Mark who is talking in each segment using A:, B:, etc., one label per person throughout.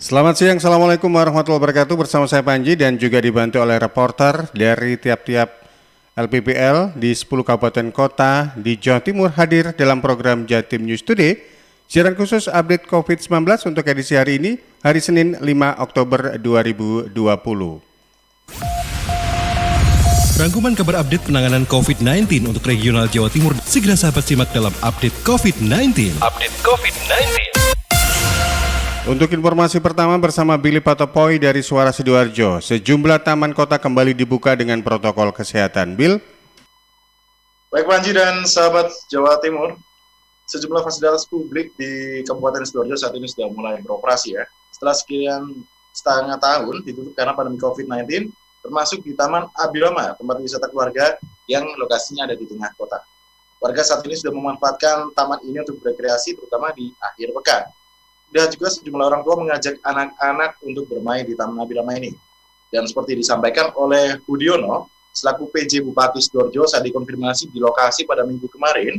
A: Selamat siang, Assalamualaikum warahmatullahi wabarakatuh. Bersama saya Panji dan juga dibantu oleh reporter dari tiap-tiap LPPL di 10 kabupaten kota di Jawa Timur hadir dalam program Jatim News Today. Siaran khusus update COVID-19 untuk edisi hari ini, hari Senin 5 Oktober 2020.
B: Rangkuman kabar update penanganan COVID-19 untuk regional Jawa Timur segera sahabat simak dalam update COVID-19. Update COVID-19.
A: Untuk informasi pertama bersama Billy Patopoy dari Suara Sidoarjo, sejumlah taman kota kembali dibuka dengan protokol kesehatan. Bill?
C: Baik Panji dan sahabat Jawa Timur, sejumlah fasilitas publik di Kabupaten Sidoarjo saat ini sudah mulai beroperasi ya. Setelah sekian setengah tahun ditutup karena pandemi COVID-19, termasuk di Taman Abirama, tempat wisata keluarga yang lokasinya ada di tengah kota. Warga saat ini sudah memanfaatkan taman ini untuk berrekreasi, terutama di akhir pekan. Dan juga sejumlah orang tua mengajak anak-anak untuk bermain di Taman Abirama ini. Dan seperti disampaikan oleh Budiono, selaku PJ Bupati Sidoarjo saat dikonfirmasi di lokasi pada minggu kemarin,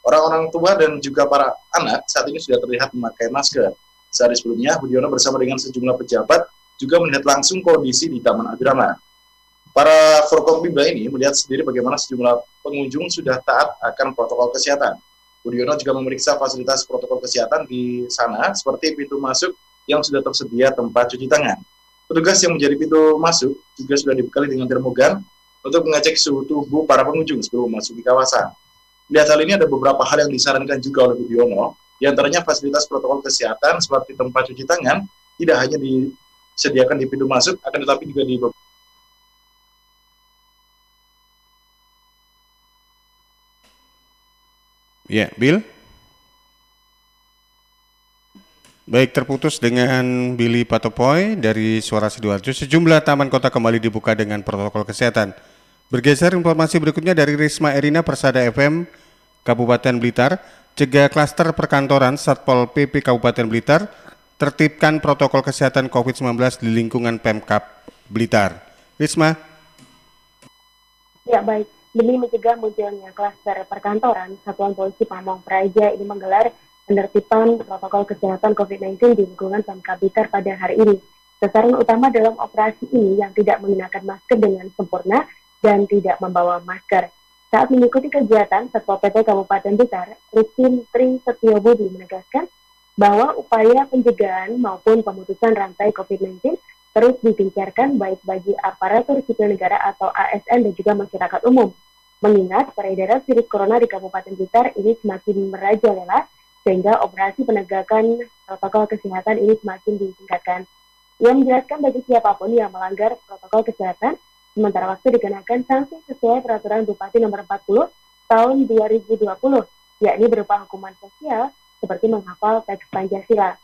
C: orang-orang tua dan juga para anak saat ini sudah terlihat memakai masker. Sehari sebelumnya, Budiono bersama dengan sejumlah pejabat juga melihat langsung kondisi di Taman Abirama. Para Forkompimda ini melihat sendiri bagaimana sejumlah pengunjung sudah taat akan protokol kesehatan. Budiono juga memeriksa fasilitas protokol kesehatan di sana seperti pintu masuk yang sudah tersedia tempat cuci tangan. Petugas yang menjadi pintu masuk juga sudah dibekali dengan termogan untuk mengecek suhu tubuh para pengunjung sebelum memasuki kawasan. Lihat hal ini ada beberapa hal yang disarankan juga oleh Budiono, di antaranya fasilitas protokol kesehatan seperti tempat cuci tangan tidak hanya disediakan di pintu masuk, akan tetapi juga di
A: Ya, Bill? Baik, terputus dengan Billy Patopoy dari Suara Sidoarjo. Sejumlah taman kota kembali dibuka dengan protokol kesehatan. Bergeser informasi berikutnya dari Risma Erina Persada FM Kabupaten Blitar. Cegah klaster perkantoran Satpol PP Kabupaten Blitar tertibkan protokol kesehatan COVID-19 di lingkungan Pemkab Blitar. Risma?
D: Ya, baik. Demi mencegah munculnya klaster perkantoran, Satuan Polisi Pamong Praja ini menggelar penertiban protokol kesehatan COVID-19 di lingkungan Pemkab Blitar pada hari ini. Sasaran utama dalam operasi ini yang tidak menggunakan masker dengan sempurna dan tidak membawa masker. Saat mengikuti kegiatan, Satpol PP Kabupaten Blitar, Rizkin Tri Setiobudi menegaskan bahwa upaya pencegahan maupun pemutusan rantai COVID-19 terus digencarkan baik bagi aparatur sipil negara atau ASN dan juga masyarakat umum. Mengingat peredaran virus corona di Kabupaten Blitar ini semakin merajalela, sehingga operasi penegakan protokol kesehatan ini semakin ditingkatkan. Ia menjelaskan bagi siapapun yang melanggar protokol kesehatan, sementara waktu dikenakan sanksi sesuai peraturan Bupati nomor 40 tahun 2020, yakni berupa hukuman sosial seperti menghafal teks Pancasila.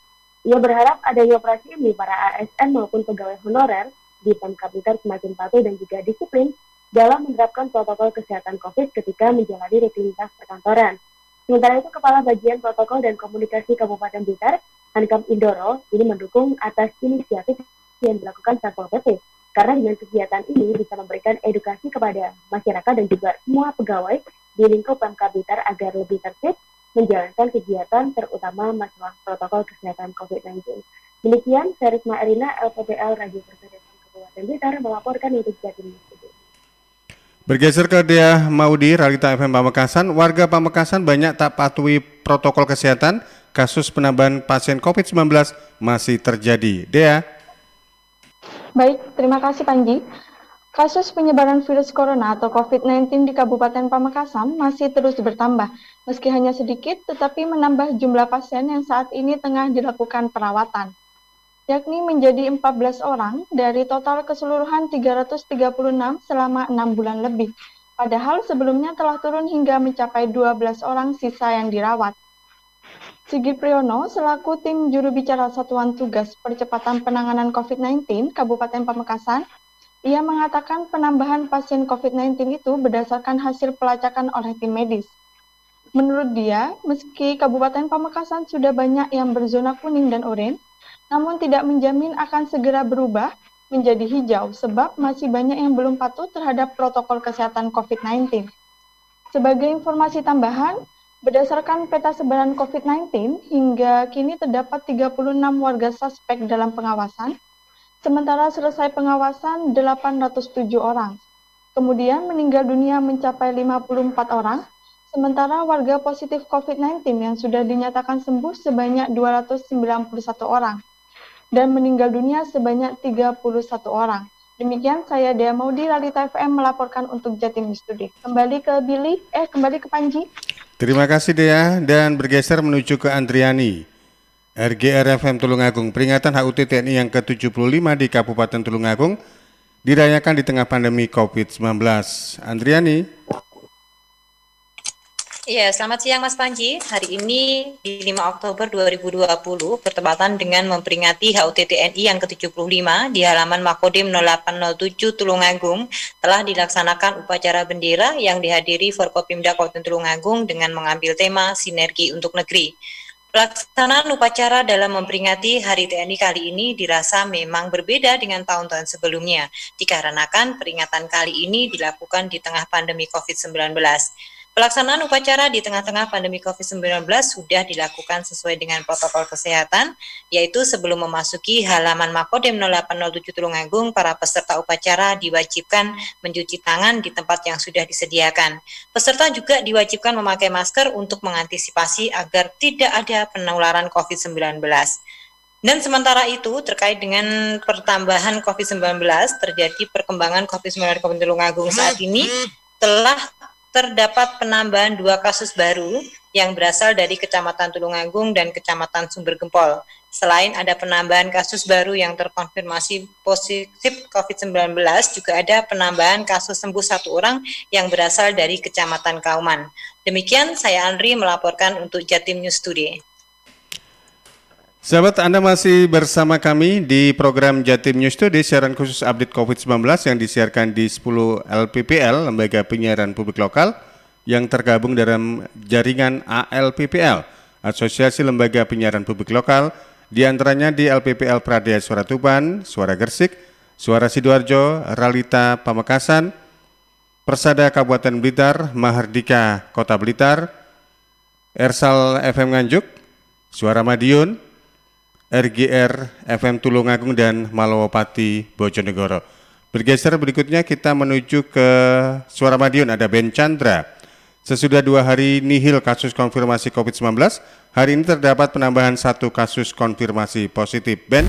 D: Ia berharap adanya operasi ini para ASN maupun pegawai honorer di Pemkab Blitar semakin patuh dan juga disiplin dalam menerapkan protokol kesehatan COVID ketika menjalani rutinitas perkantoran. Sementara itu, Kepala Bagian Protokol dan Komunikasi Kabupaten Blitar, Hankam Indoro, ini mendukung atas inisiatif yang dilakukan Satpol PP. Karena dengan kegiatan ini bisa memberikan edukasi kepada masyarakat dan juga semua pegawai di lingkup Pemkab Blitar agar lebih tertib menjalankan kegiatan terutama masalah protokol kesehatan COVID-19. Demikian, saya Risma Erina, LPPL Radio Persada Kabupaten Blitar melaporkan untuk Jatim News.
A: Bergeser ke Dea Maudi, Realita FM Pamekasan, warga Pamekasan banyak tak patuhi protokol kesehatan, kasus penambahan pasien COVID-19 masih terjadi. Dea?
E: Baik, terima kasih Panji. Kasus penyebaran virus corona atau COVID-19 di Kabupaten Pamekasan masih terus bertambah, meski hanya sedikit tetapi menambah jumlah pasien yang saat ini tengah dilakukan perawatan, yakni menjadi 14 orang dari total keseluruhan 336 selama 6 bulan lebih. Padahal sebelumnya telah turun hingga mencapai 12 orang sisa yang dirawat. Sigit Priyono, selaku tim juru bicara Satuan Tugas Percepatan Penanganan COVID-19 Kabupaten Pamekasan, ia mengatakan penambahan pasien COVID-19 itu berdasarkan hasil pelacakan oleh tim medis. Menurut dia, meski Kabupaten Pamekasan sudah banyak yang berzona kuning dan oranye, namun tidak menjamin akan segera berubah menjadi hijau sebab masih banyak yang belum patuh terhadap protokol kesehatan COVID-19. Sebagai informasi tambahan, Berdasarkan peta sebaran COVID-19, hingga kini terdapat 36 warga suspek dalam pengawasan, sementara selesai pengawasan 807 orang. Kemudian meninggal dunia mencapai 54 orang, sementara warga positif COVID-19 yang sudah dinyatakan sembuh sebanyak 291 orang, dan meninggal dunia sebanyak 31 orang. Demikian saya Dea Maudi, Lalita FM melaporkan untuk Jatim News Today. Kembali ke Panji.
A: Terima kasih Dea, dan bergeser menuju ke Andriani. RGR FM Tulungagung, peringatan HUT TNI yang ke-75 di Kabupaten Tulungagung dirayakan di tengah pandemi COVID-19. Andriani.
F: Iya, selamat siang Mas Panji. Hari ini di 5 Oktober 2020 bertepatan dengan memperingati HUT TNI yang ke-75 di halaman Makodim 0807 Tulungagung telah dilaksanakan upacara bendera yang dihadiri Forkopimda Kabupaten Tulungagung dengan mengambil tema Sinergi untuk Negeri. Pelaksanaan upacara dalam memperingati Hari TNI kali ini dirasa memang berbeda dengan tahun-tahun sebelumnya, dikarenakan peringatan kali ini dilakukan di tengah pandemi COVID-19. Pelaksanaan upacara di tengah-tengah pandemi COVID-19 sudah dilakukan sesuai dengan protokol kesehatan, yaitu sebelum memasuki halaman Makodim 0807 Tulungagung, para peserta upacara diwajibkan mencuci tangan di tempat yang sudah disediakan. Peserta juga diwajibkan memakai masker untuk mengantisipasi agar tidak ada penularan COVID-19. Dan sementara itu, terkait dengan pertambahan COVID-19, terjadi perkembangan COVID-19 di Kabupaten Tulungagung saat ini telah terdapat penambahan 2 kasus baru yang berasal dari Kecamatan Tulungagung dan Kecamatan Sumber Gempol. Selain ada penambahan kasus baru yang terkonfirmasi positif COVID-19, juga ada penambahan kasus sembuh 1 orang yang berasal dari Kecamatan Kauman. Demikian saya Andri melaporkan untuk Jatim News Today.
A: Sahabat, Anda masih bersama kami di program Jatim News Today, siaran khusus update COVID-19 yang disiarkan di 10 LPPL, Lembaga Penyiaran Publik Lokal, yang tergabung dalam jaringan ALPPL, Asosiasi Lembaga Penyiaran Publik Lokal, di antaranya di LPPL Pradaya Suara Tuban, Suara Gersik, Suara Sidoarjo, Ralita Pamekasan, Persada Kabupaten Blitar, Mahardika Kota Blitar, Ersal FM Nganjuk, Suara Madiun, RGR FM Tulungagung, dan Malawapati Bojonegoro. Bergeser berikutnya kita menuju ke Suara Madiun, ada Ben Chandra. Sesudah 2 hari nihil kasus konfirmasi COVID-19, hari ini terdapat penambahan 1 kasus konfirmasi positif. Ben.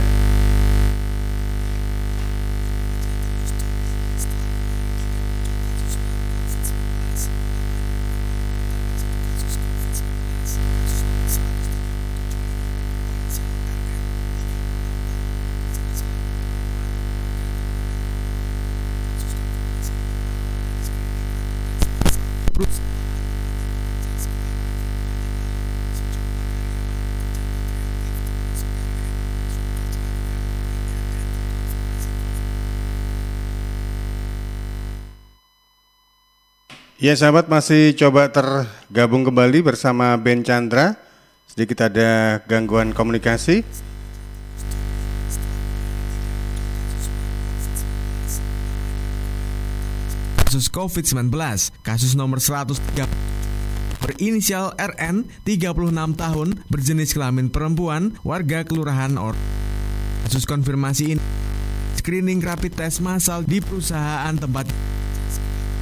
A: Ya sahabat, masih coba tergabung kembali bersama Ben Chandra. Sedikit ada gangguan komunikasi.
G: Kasus COVID-19, kasus nomor 103 berinisial RN, 36 tahun, berjenis kelamin perempuan, warga Kelurahan Kasus konfirmasi ini screening rapid test massal di perusahaan tempat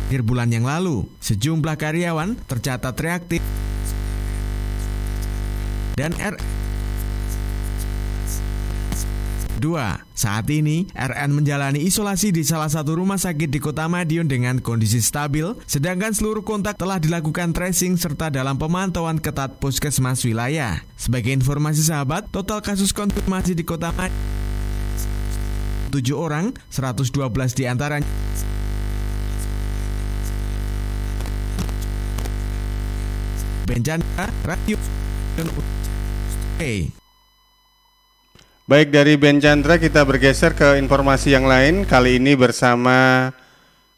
G: akhir bulan yang lalu. Sejumlah karyawan tercatat reaktif dan Saat ini RN menjalani isolasi di salah satu rumah sakit di Kota Madiun dengan kondisi stabil, sedangkan seluruh kontak telah dilakukan tracing serta dalam pemantauan ketat puskesmas wilayah. Sebagai informasi sahabat, total kasus konfirmasi di Kota Madiun 7 orang, 112 diantaranya Bencana Radio.
A: Baik, dari Ben Chandra kita bergeser ke informasi yang lain. Kali ini bersama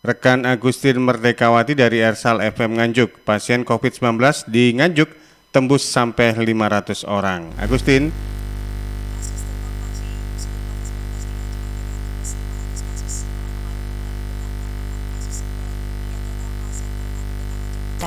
A: rekan Agustin Merdekawati dari Ersal FM Nganjuk. Pasien COVID-19 di Nganjuk tembus sampai 500 orang. Agustin.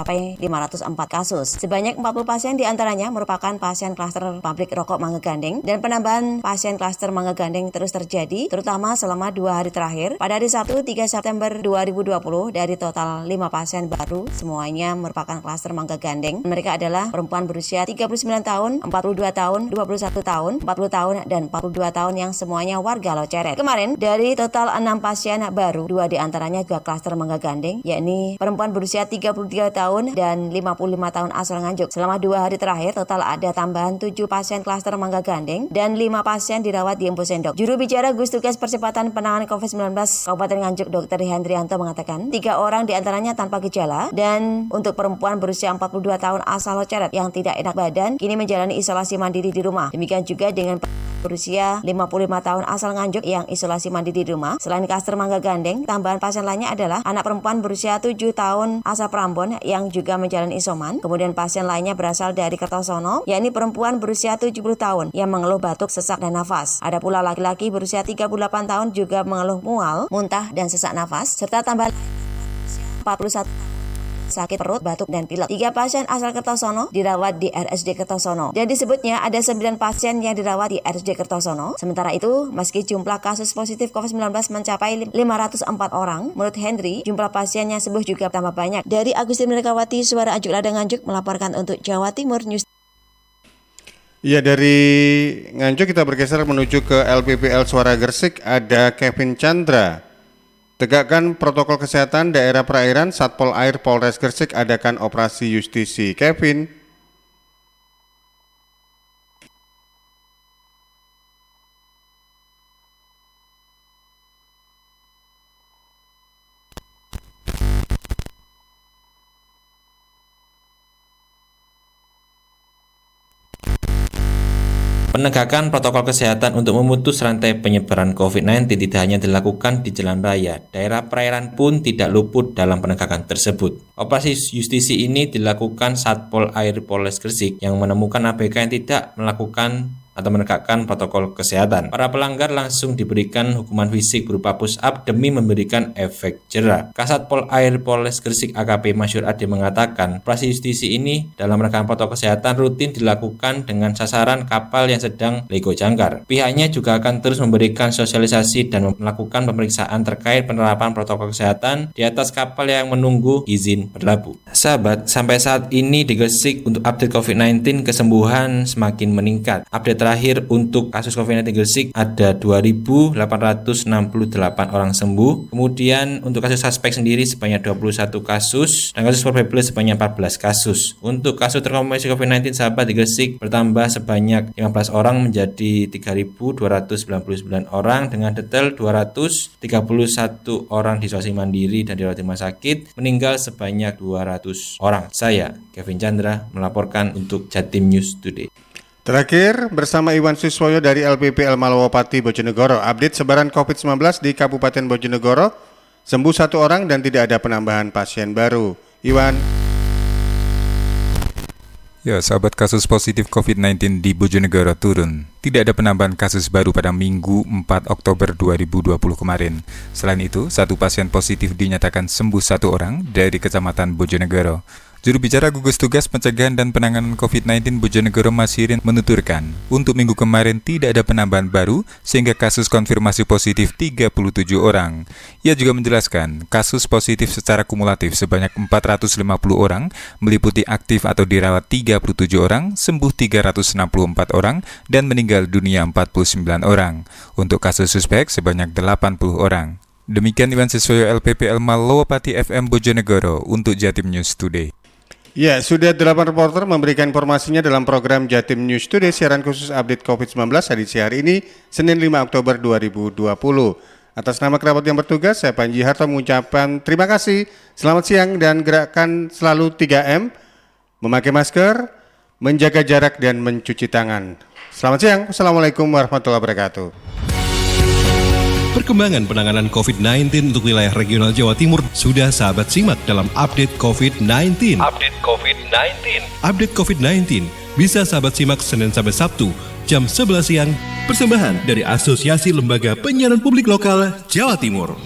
H: mencapai 504 kasus. Sebanyak 40 pasien diantaranya merupakan pasien klaster pabrik rokok Mangga Gandeng, dan penambahan pasien klaster Mangga Gandeng terus terjadi, terutama selama 2 hari terakhir. Pada hari Sabtu 3 September 2020, dari total 5 pasien baru, semuanya merupakan klaster Mangga Gandeng. Mereka adalah perempuan berusia 39 tahun, 42 tahun, 21 tahun, 40 tahun, dan 42 tahun yang semuanya warga Loceret. Kemarin, dari total 6 pasien baru, 2 diantaranya juga klaster Mangga Gandeng, yakni perempuan berusia 33 tahun dan 55 tahun asal Nganjuk. Selama 2 hari terakhir, total ada tambahan 7 pasien klaster Mangga Gandeng dan 5 pasien dirawat di Empu Sendok. Juru bicara Gugus Tugas Percepatan Penanganan COVID-19 Kabupaten Nganjuk, Dr. Hendrianto mengatakan 3 orang diantaranya tanpa gejala, dan untuk perempuan berusia 42 tahun asal Loceret yang tidak enak badan kini menjalani isolasi mandiri di rumah. Demikian juga dengan berusia 55 tahun asal Nganjuk yang isolasi mandiri di rumah. Selain klaster Mangga Gandeng, tambahan pasien lainnya adalah anak perempuan berusia 7 tahun asal Prambon yang juga menjalani isoman. Kemudian pasien lainnya berasal dari Kertosono, yakni perempuan berusia 70 tahun yang mengeluh batuk, sesak, dan nafas. Ada pula laki-laki berusia 38 tahun juga mengeluh mual, muntah, dan sesak nafas, serta tambahan 41 sakit perut, batuk, dan pilek. 3 pasien asal Kertosono dirawat di RSUD Kertosono, dan disebutnya ada 9 pasien yang dirawat di RSUD Kertosono. Sementara itu, meski jumlah kasus positif COVID-19 mencapai 504 orang, menurut Henry, jumlah pasien yang sembuh juga tambah banyak. Dari Agustin Merkawati, Suara Ajuk Ladang Nganjuk, melaporkan untuk Jawa Timur News.
A: Ya, dari Nganjuk kita bergeser menuju ke LPPL Suara Gresik. Ada Kevin Chandra. Tegakkan protokol kesehatan daerah perairan, Satpol Air Polres Gresik adakan operasi justisi. Kevin.
I: Penegakan protokol kesehatan untuk memutus rantai penyebaran COVID-19 tidak hanya dilakukan di jalan raya, daerah perairan pun tidak luput dalam penegakan tersebut. Operasi justisi ini dilakukan Satpol Air Polres Gresik yang menemukan ABK yang tidak melakukan atau menegakkan protokol kesehatan. Para pelanggar langsung diberikan hukuman fisik berupa push up demi memberikan efek jera. Kasatpol Air Polres Gresik AKP Masyur Ade mengatakan, operasi justisi ini dalam rangka protokol kesehatan rutin dilakukan dengan sasaran kapal yang sedang lego jangkar. Pihaknya juga akan terus memberikan sosialisasi dan melakukan pemeriksaan terkait penerapan protokol kesehatan di atas kapal yang menunggu izin berlabuh. Sahabat, sampai saat ini di Gresik untuk update COVID-19 kesembuhan semakin meningkat. Update terakhir untuk kasus COVID-19 Gresik ada 2.868 orang sembuh. Kemudian untuk kasus suspek sendiri sebanyak 21 kasus dan kasus probable sebanyak 14 kasus. Untuk kasus terkonfirmasi COVID-19 sahabat di Gresik bertambah sebanyak 15 orang menjadi 3.299 orang dengan detail 231 orang di isolasi mandiri dan dirawat di rumah sakit, meninggal sebanyak 200 orang. Saya Kevin Chandra melaporkan untuk Jatim News Today.
A: Terakhir, bersama Iwan Suswoyo dari LPPL Malawapati Bojonegoro, update sebaran COVID-19 di Kabupaten Bojonegoro, sembuh 1 orang dan tidak ada penambahan pasien baru. Iwan.
J: Ya, sahabat, kasus positif COVID-19 di Bojonegoro turun. Tidak ada penambahan kasus baru pada Minggu 4 Oktober 2020 kemarin. Selain itu, 1 pasien positif dinyatakan sembuh 1 orang dari Kecamatan Bojonegoro. Juru bicara Gugus Tugas Pencegahan dan Penanganan COVID-19 Bojonegoro Masirin menuturkan, untuk minggu kemarin tidak ada penambahan baru sehingga kasus konfirmasi positif 37 orang. Ia juga menjelaskan, kasus positif secara kumulatif sebanyak 450 orang, meliputi aktif atau dirawat 37 orang, sembuh 364 orang, dan meninggal dunia 49 orang. Untuk kasus suspek sebanyak 80 orang. Demikian Iwan Suswoyo LPPL Malawapati FM Bojonegoro untuk Jatim News Today.
A: Ya, sudah 8 reporter memberikan informasinya dalam program Jatim News Today, siaran khusus update COVID-19 edisi hari ini, Senin 5 Oktober 2020. Atas nama kerabat yang bertugas, saya Panji Harto mengucapkan terima kasih, selamat siang, dan gerakan selalu 3M, memakai masker, menjaga jarak, dan mencuci tangan. Selamat siang, Assalamualaikum warahmatullahi wabarakatuh.
B: Perkembangan penanganan COVID-19 untuk wilayah regional Jawa Timur sudah sahabat simak dalam update COVID-19. Update COVID-19. Update COVID-19 bisa sahabat simak Senin sampai Sabtu jam 11 siang. Persembahan dari Asosiasi Lembaga Penyiaran Publik Lokal Jawa Timur.